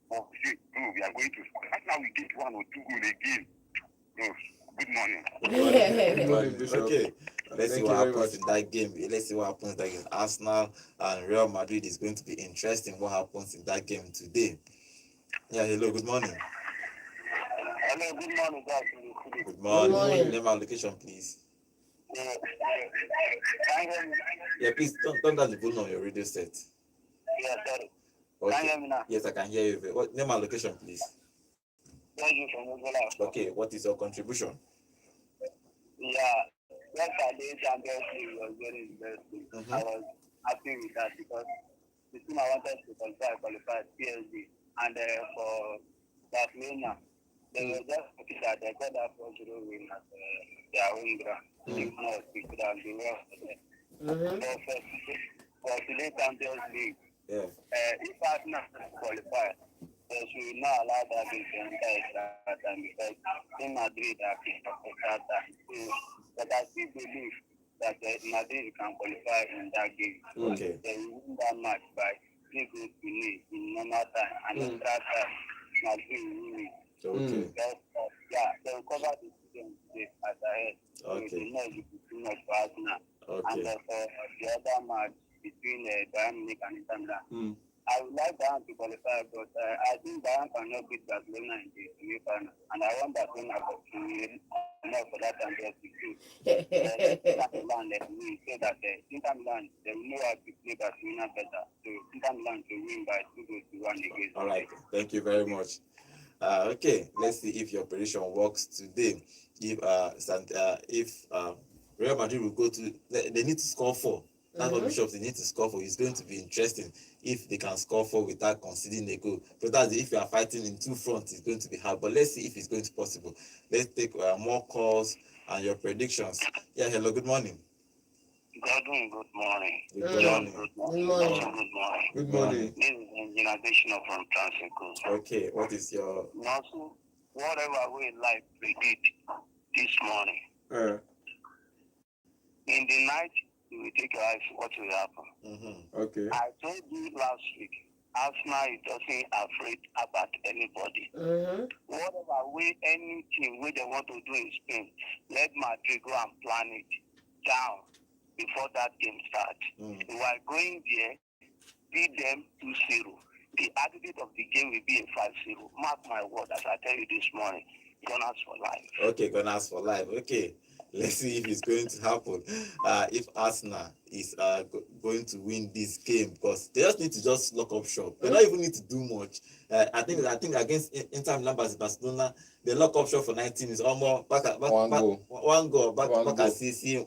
Or say, bro, we are going to score. That's now we get 1 or 2 goals again. Bro, good morning. Good morning, Bishop. Okay, let's see what happens in that game. Let's see what happens in that game. Arsenal and Real Madrid is going to be interesting. What happens in that game today? Yeah, hello, good morning. Hello, good morning, guys. Good morning. Good morning. Name and location, please. Can you hear me? Yeah, please turn down the volume on your radio set. Yeah, sorry. Okay. Can you hear me now? Yes, I can hear you. What name and location, please? Thank you from Ugola. Okay, what is your contribution? Yeah, yesterday Champions League was very interesting. I was happy with that because the team I wanted to qualify PSG, and for Barcelona, they were just looking that they got that 4-0 win at their own ground. If not, it could have been well for them. But for today's Champions League, if Arsenal qualify, they should not allow that game to enter extra time because in Madrid are picked up extra time. But I still believe that Madrid can qualify in that game. Okay. They will win that match by 3 goals to nil in normal time, and extra time Madrid will win it. Okay. They will cover the season today as ahead. Okay. So they know it will be too much for Arsenal. Okay. And for the other match between Bayern Munich and Inter Milan, I would like Bayern to qualify, but I think Bayern cannot beat Barcelona in the semi-final, and I want Barcelona to win for that Champions League too. Inter Milan let win so that Inter Milan they will know how to play Barcelona better. So Inter Milan to win by 2-1 against. All right. Thank you very much. Okay, let's see if your prediction works today. If Real Madrid will go to, they need to score 4. That's what Bishop, they need to score 4. It's going to be interesting if they can score 4 without conceding a goal. But that's if you are fighting in 2 fronts, it's going to be hard. But let's see if it's going to be possible. Let's take more calls and your predictions. Yeah, hello, good morning. Good morning. Good morning. Good morning. Good morning. This is Engineer Additional from Transico. Okay, what is your... Also, whatever we like predict this morning, in the night, you will take your eyes what will happen. Okay. I told you last week, Arsenal is doesn't afraid about anybody. Whatever way, anything way they want to do in Spain, let Madrid go and plan it down before that game starts. We are going there, beat them 2-0. The attitude of the game will be a 5-0. Mark my word, as I tell you this morning, Gunners for life. Okay, Gunners for life. Okay, let's see if it's going to happen. If Arsenal is going to win this game, because they just need to just lock up shop. They don't even need to do much. I think against Inter Milan Barcelona, the lock up shop for 19 is almost back one goal. Back at see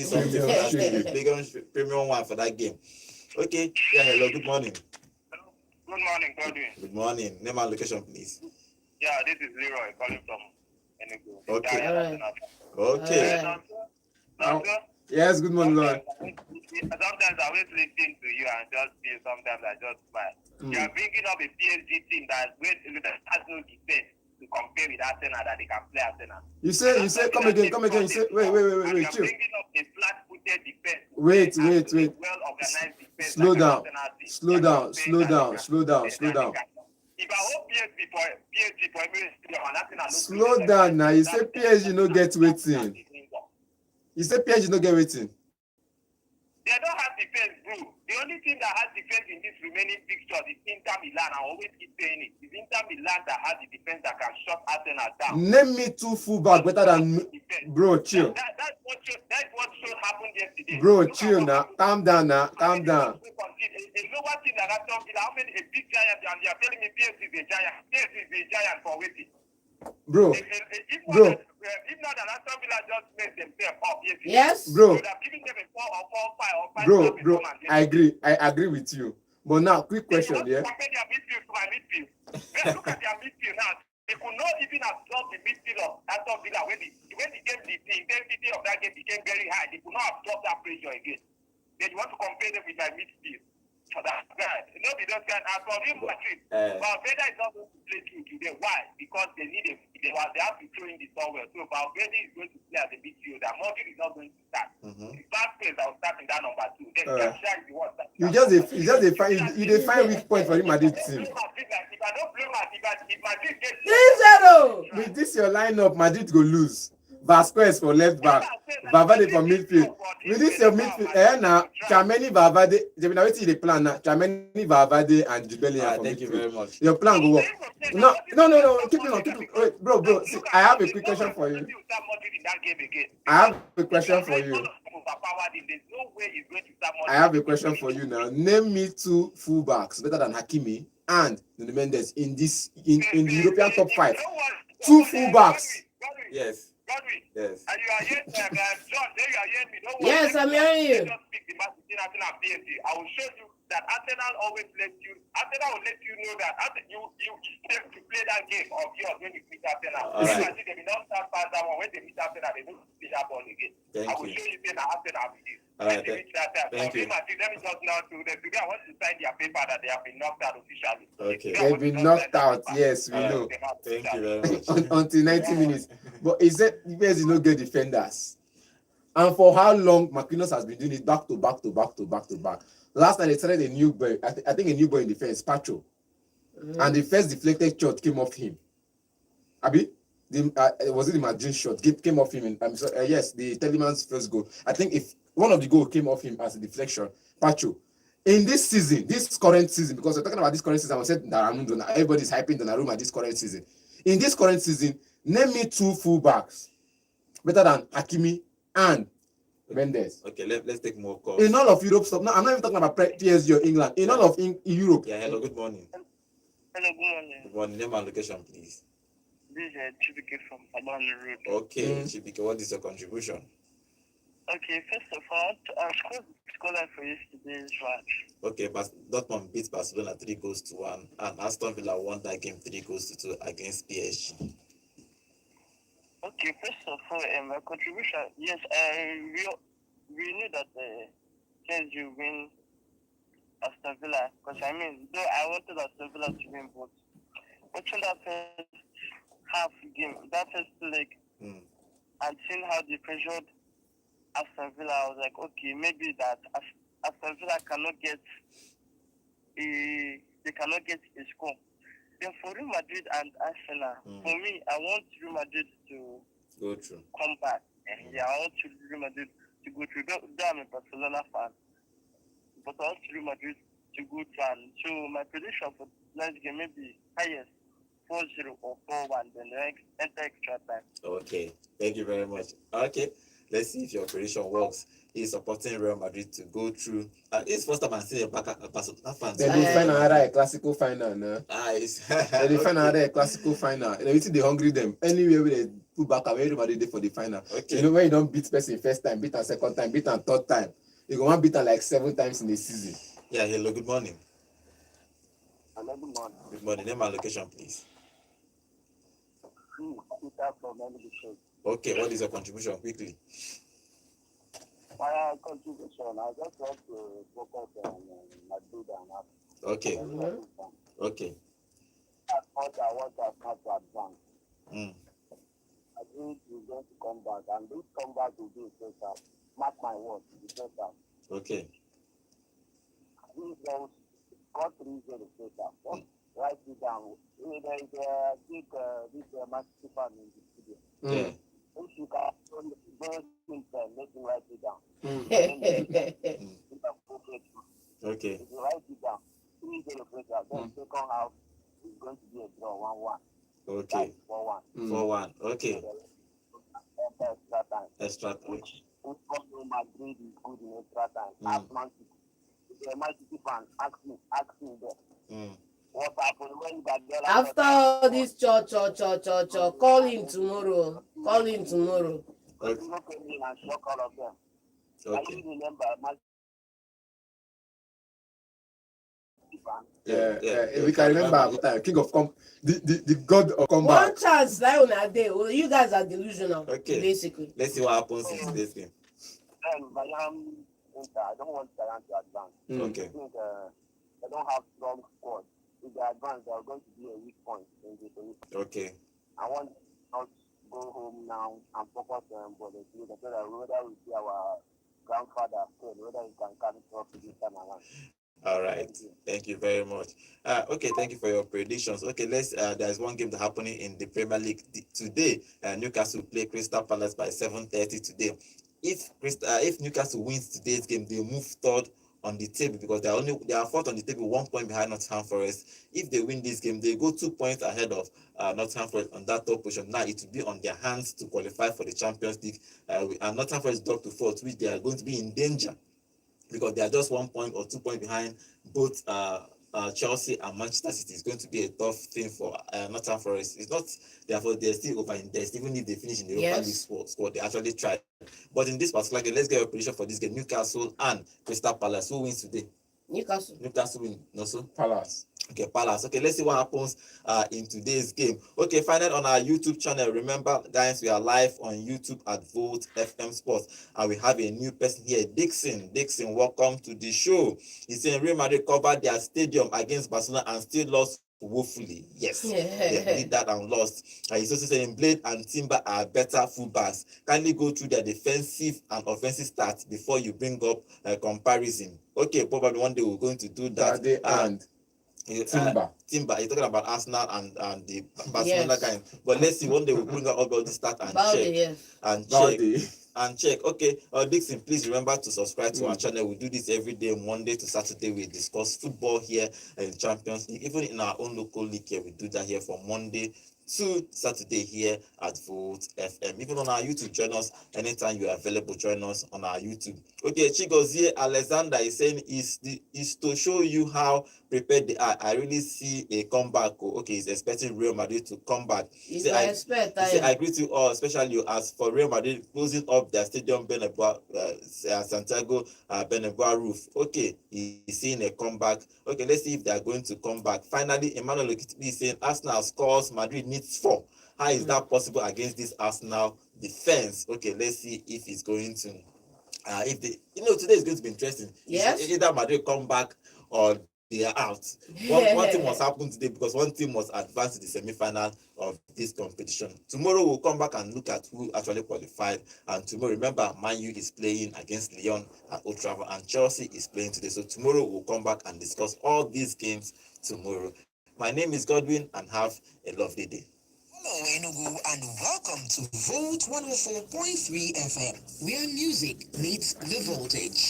something for that premium one for that game. Okay, yeah, hello, good morning. Good morning, Godwin. Good morning. Name and location, please. Yeah, this is Leroy calling from Enugu. Okay. Okay. Yes, good morning, Lord. Sometimes I always listen to you and just feel sometimes I just smile. You are bringing up a PSG team that has no defense to compare with Arsenal that they can play Arsenal. You say, come again. You say, wait, chill. Bringing up a flat-footed defense. Wait. Well-organized defense. Slow down. If I hope PSG for Arsenal. Slow down now. You say PSG no get waiting. You say PSG no get waiting. They don't have defense, bro. The only team that has defense in this remaining fixtures is Inter Milan. I always keep saying it. It's Inter Milan that has the defense that can shut Arsenal down. Name me 2 fullback better than bro. Chill. That's what should happen yesterday. Bro, chill now. Calm down now. Calm down. A lower team that Aston Villa, how many a big giant, and you are telling me PSG is a giant. PSG is a giant for waiting. Bro, If not that Aston Villa just made themselves up yesterday. Yes. bro, They would have given them a 4 or 4, 5 or 5 bro. performance I agree with you. But now, quick question, yeah. Compare their midfield to my midfield. Look at their midfield now. They could not even absorb the midfield of Aston Villa when the intensity of that game became very high. They could not absorb that pressure again. Then you want to compare them with my midfield. For that guy. Nobody does that. As for Real Madrid, Valverde is not going to play through today. Why? Because they have to throw in the software. So Valverde is going to play as a midfielder. Madrid is not going to start. The first place I will start in that number 2. Then Garcia is the one that You just define weak point for him Madrid team. If I don't play Madrid, if Madrid gets 3-0. With this your lineup, Madrid go lose. Vasquez for left back, Valverde for midfield. With this your midfield, now Chameni Valverde. Now wait till the plan now. Chameni Valverde and Jubelia for Thank you very much. Your plan go work. No. Keep it on. Wait, bro. See, I have a quick question for you. I have a question for you. I have a question for you now. Name me 2 fullbacks better than Hakimi and Nuno Mendes in the European top 5. 2 fullbacks. Yes. Yes. And you are here, John, there you are hearing me. Don't worry. Yes, I'm hearing you. Just speak the match between Arsenal and PSG. I will show you that Arsenal always Arsenal will let you know that you have to play that game of yours when you meet Arsenal. Right. They will not start past that one. When they meet Arsenal, they don't play that ball again. I will show you that Arsenal will do. Right, When they reach that time. thank you. Let me just now to them. Today I want to sign their paper that they have been knocked out officially. Okay. They've been knocked out. Yes, we know. Thank you very much. Until 90 minutes. But is that because you don't get defenders? And for how long Marquinhos has been doing it back to back. Last night they started a new boy. I think a new boy in defense, Pacho. And the first deflected shot came off him. Abi, was it the Madrid shot? Came off him. Yes, the Teleman's first goal. I think if one of the goals came off him as a deflection, Pacho. In this season, this current season, because we're talking about this current season, I said that everybody's hyping Donnarumma this current season. In this current season, name me 2 fullbacks better than Hakimi and Mendes. Okay, let's take more calls. In all of Europe, stop. No, I'm not even talking about PSG or England. In all of Europe. Yeah, hello, good morning. Hello, good morning. Good morning. Name and location, please. This is Chibike from Abani Road. Okay, Chibike, what is your contribution? Okay, first of all, scoreline for yesterday's match. Okay, but Dortmund beat Barcelona 3-1, and Aston Villa won that game 3-2 against PSG. Okay, first of all, my contribution, yes, we knew that PSG will win Aston Villa, because though I wanted Aston Villa to win, but watching that first half game, that first leg, and seeing how they pressured Aston Villa, I was like, okay, maybe that Aston Villa cannot get a score. Then for Real Madrid and Arsenal, for me, I want Real Madrid to go through. Come back. Yeah, I want Real Madrid to go through. Though I'm a Barcelona fan, but I want Real Madrid to go through. So my prediction for next game maybe highest 4-0 or 4-1, then enter extra time. Okay, thank you very much. Okay, let's see if your prediction works. He's supporting Real Madrid to go through. It's first time I'm seeing a Barcelona fan. They will find another classical final now. Nice. They will find another classical final. They will hungry them. Anywhere they put back away, everybody there for the final. Okay. You know when you don't beat person first time, beat and second time, beat and third time, you go want beat and like 7 times in the season. Yeah, hello, good morning. Hello, good morning. Good morning. Name and location, please. Okay, what is your contribution? Quickly. My contribution, I just want to focus on Madrid and Arsenal. Okay. Okay. What I want us not to advance. I think we're going to come back, and this comeback will be a first half. Mark my words, the first half. Okay. These goals got 3-0 the first half. Write it down. There is a big this massive fan in the studio. Yeah. If you can both things, let me write it down. extra time. Ask Man City. If you're a Man City fan, ask me there. What happened when Guardiola After all this call him tomorrow. Call him tomorrow. People came in and shock all of them. I even remember Man City fan. We can remember at the time, King of the God of comeback. One chance, like on a day. Well, you guys are delusional. Okay. Basically. Let's see what happens in today's game. Bayern, I don't want Bayern to advance. Okay. I think they don't have strong squad. If they advance, they are going to be a weak point in the semi. Okay. I want us to go home now and focus on Bundesliga so that whether we see our grandfather, whether he can carry trophy this time around. All right. Thank you very much. Okay, thank you for your predictions. Okay, there's one game that's happening in the Premier League today. Newcastle play Crystal Palace by 7:30 today. If Newcastle wins today's game, they move third on the table because they are fourth on the table, 1 point behind Nottingham Forest. If they win this game, they go 2 points ahead of Nottingham Forest on that top position. Now it will be on their hands to qualify for the Champions League. And Nottingham Forest dropped to fourth, which they are going to be in danger, because they are just 1 point or 2 points behind both Chelsea and Manchester City. It's going to be a tough thing for Nottingham Forest. It's not, therefore, they're still over-indexed. Even if they finish in the Europa League squad, they actually tried. But in this particular game, let's get a prediction for this game. Newcastle and Crystal Palace. Who wins today? Newcastle win. No, so? Palace. Okay, Palace. Okay, let's see what happens in today's game. Okay, find it on our YouTube channel. Remember, guys, we are live on YouTube at Volt FM Sports, and we have a new person here, Dixon. Dixon, welcome to the show. He's saying Real Madrid covered their stadium against Barcelona and still lost woefully. Yes, they did that and lost. He's also saying Blade and Timber are better fullbacks. Kindly go through their defensive and offensive stats before you bring up a comparison. Okay, probably one day we're going to do that. Timber. You're talking about Arsenal and the Barcelona game. But let's see, one day we'll bring out all the stats and check. Okay, Dixon, please remember to subscribe to our channel. We do this every day, Monday to Saturday. We discuss football here in Champions League. Even in our own local league here, we do that here from Monday to Saturday here at Volt FM. Even on our YouTube, join us anytime you are available. Join us on our YouTube. Okay, Chigozie Alexander is saying is to show you how prepared they are. I really see a comeback. Okay, he's expecting Real Madrid to come back. I agree to you all, especially you, as for Real Madrid closing up their stadium Santiago Bernabeu roof. Okay, he's seeing a comeback. Okay, let's see if they are going to come back. Finally, Emmanuel Okitibi is saying Arsenal scores, Madrid needs 4. How is that possible against this Arsenal defense? Okay, let's see if it's going to today is going to be interesting. Yes. Either Madrid come back or they are out. One thing must happen today, because one team must advance to the semi-final of this competition. Tomorrow we'll come back and look at who actually qualified. And tomorrow, remember, Man U is playing against Lyon at Old Trafford and Chelsea is playing today. So tomorrow we'll come back and discuss all these games tomorrow. My name is Godwin, and have a lovely day. Hello, Enugu, and welcome to Volt 104.3 FM, where music meets the voltage.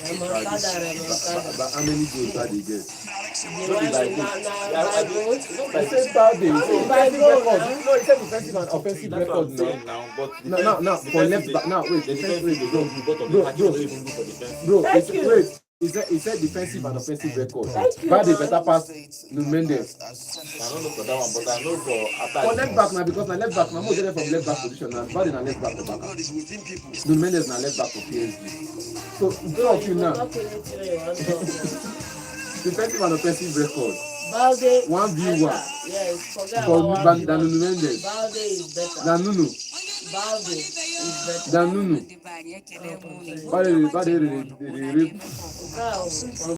But how many goals that they get? I said bad day. No, it's a defensive and offensive record now. Now, for left back. Now, wait, bro. He said defensive and offensive record. Bad is better pass Mendes. I don't know for that one, but I know for attack. For left back now, because my left back, my most from left back position now. Bad is left back to back. Mendes na left back for PSG. So, talk you now. Defensive and offensive record. 1v1. Yes, forget about Mendes. Balde is better. Than Nuno. Balde is better. Than Nuno. Balde